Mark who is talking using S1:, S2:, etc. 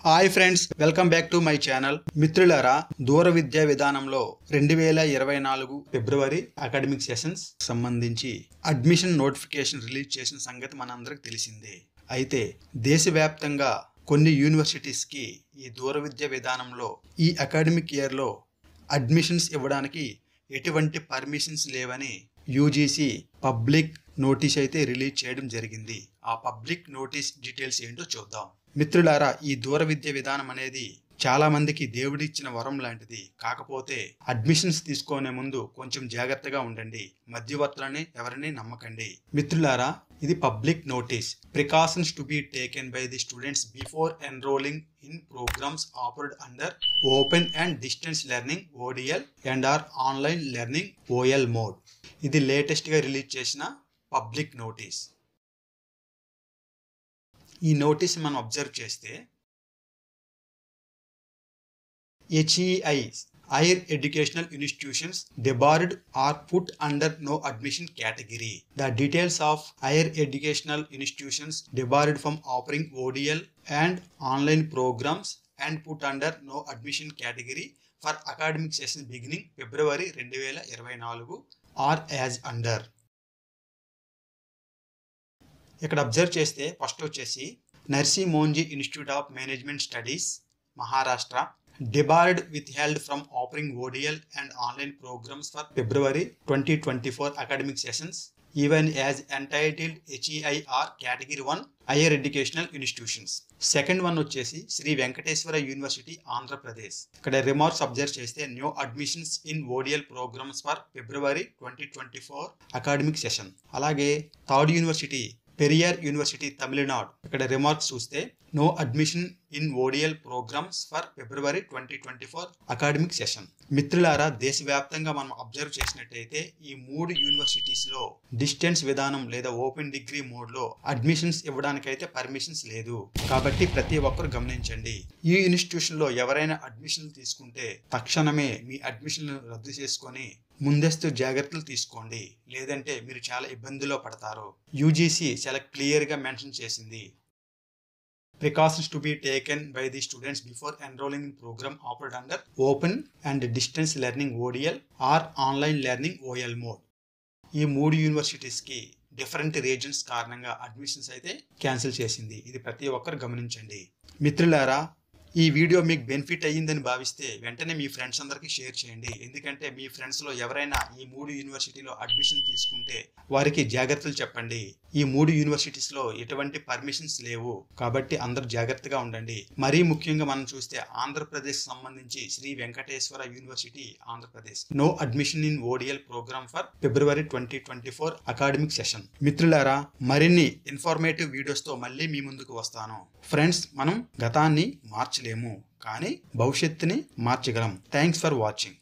S1: Hi friends, welcome back to my channel. మిత్రులారా, దూర విద్యా విధానంలో 2024 ఫిబ్రవరి అకాడమిక్ సెషన్స్ సంబంధించి అడ్మిషన్ నోటిఫికేషన్ రిలీజ్ చేసిన సంగతి మనందరికి తెలిసిందే. అయితే దేశవ్యాప్తంగా కొన్ని యూనివర్సిటీస్కి ఈ దూర విద్యా విధానంలో ఈ అకాడమిక్ ఇయర్లో అడ్మిషన్స్ ఇవ్వడానికి ఎటువంటి పర్మిషన్స్ లేవని యూజీసీ పబ్లిక్ నోటీస్ అయితే రిలీజ్ చేయడం జరిగింది. ఆ పబ్లిక్ నోటీస్ డీటెయిల్స్ ఏంటో చూద్దాం. మిత్రులారా, ఈ దూర విద్య విధానం అనేది చాలా మందికి దేవుడిచ్చిన వరం లాంటిది. కాకపోతే అడ్మిషన్స్ తీసుకునే ముందు కొంచెం జాగ్రత్తగా ఉండండి. మధ్యవర్తులని ఎవరిని నమ్మకండి. మిత్రులారా, ఇది public notice. Precautions to be taken by the students before enrolling in programs offered under open and distance learning ODL and or online learning OL mode. ఇది లేటెస్ట్గా రిలీజ్ చేసిన పబ్లిక్ నోటీస్. ఈ నోటీస్ మనం అబ్జర్వ్ చేస్తే HEI higher educational institutions debarred are put under no admission category. The details of higher educational institutions debarred from offering ODL and online programs and put under no admission category for academic session beginning February 2024 are as under. ఇక్కడ observe చేస్తే first వచ్చేసి Narsee Monjee institute of management studies Maharashtra debarred withheld from offering ODL and online programs for February 2024 academic sessions even as entitled HEI or category 1 higher educational institutions. Second one వచ్చేసి Shri Venkateswara university Andhra Pradesh. ఇక్కడ remarks observe చేస్తే new admissions in ODL programmes for February 2024 academic session. అలాగే third university Periyar university Tamil Nadu. ఇక్కడ remarks చూస్తే no admission in ODL programmes for February 2024 academic session. మిత్రులారా, దేశవ్యాప్తంగా మనం observe చేసినట్టయితే ఈ మూడు యూనివర్సిటీస్లో డిస్టెన్స్ విధానం లేదా ఓపెన్ డిగ్రీ మోడ్లో అడ్మిషన్స్ ఇవ్వడానికైతే పర్మిషన్స్ లేదు. కాబట్టి ప్రతి ఒక్కరు గమనించండి. ఈ ఇన్స్టిట్యూషన్లో ఎవరైనా అడ్మిషన్లు తీసుకుంటే తక్షణమే మీ అడ్మిషన్లు రద్దు చేసుకొని ముందస్తు జాగ్రత్తలు తీసుకోండి, లేదంటే మీరు చాలా ఇబ్బందిలో పడతారు. యూజీసీ చాలా క్లియర్గా మెన్షన్ చేసింది. Precautions to be taken by the students before enrolling in program offered under open and distance learning ODL or online learning OL mode. ఈ మూడు యూనివర్సిటీస్కి డిఫరెంట్ రీజన్స్ కారణంగా అడ్మిషన్స్ అయితే క్యాన్సిల్ చేసింది. ఇది ప్రతి ఒక్కరు గమనించండి. మిత్రులారా, ఈ వీడియో మీకు బెనిఫిట్ అయ్యిందని భావిస్తే వెంటనే మీ ఫ్రెండ్స్ అందరికీ షేర్ చేయండి. ఎందుకంటే మీ ఫ్రెండ్స్లో ఎవరైనా ఈ మూడు యూనివర్సిటీలో అడ్మిషన్ తీసుకుంటే వారికి జాగ్రత్తలు చెప్పండి. ఈ మూడు యూనివర్సిటీస్లో ఎటువంటి పర్మిషన్స్ లేవు, కాబట్టి అందరూ జాగ్రత్తగా ఉండండి. మరీ ముఖ్యంగా మనం చూస్తే ఆంధ్రప్రదేశ్ సంబంధించి Shri Venkateswara university Andhra Pradesh no admission in ODL programme for February 2024 academic session. మిత్రులారా, మరిన్ని ఇన్ఫర్మేటివ్ వీడియోస్తో మళ్ళీ మీ ముందుకు వస్తాను. ఫ్రెండ్స్, మనం గతాన్ని మార్చలేము, కానీ భవిష్యత్తుని మార్చగలం. Thanks for watching.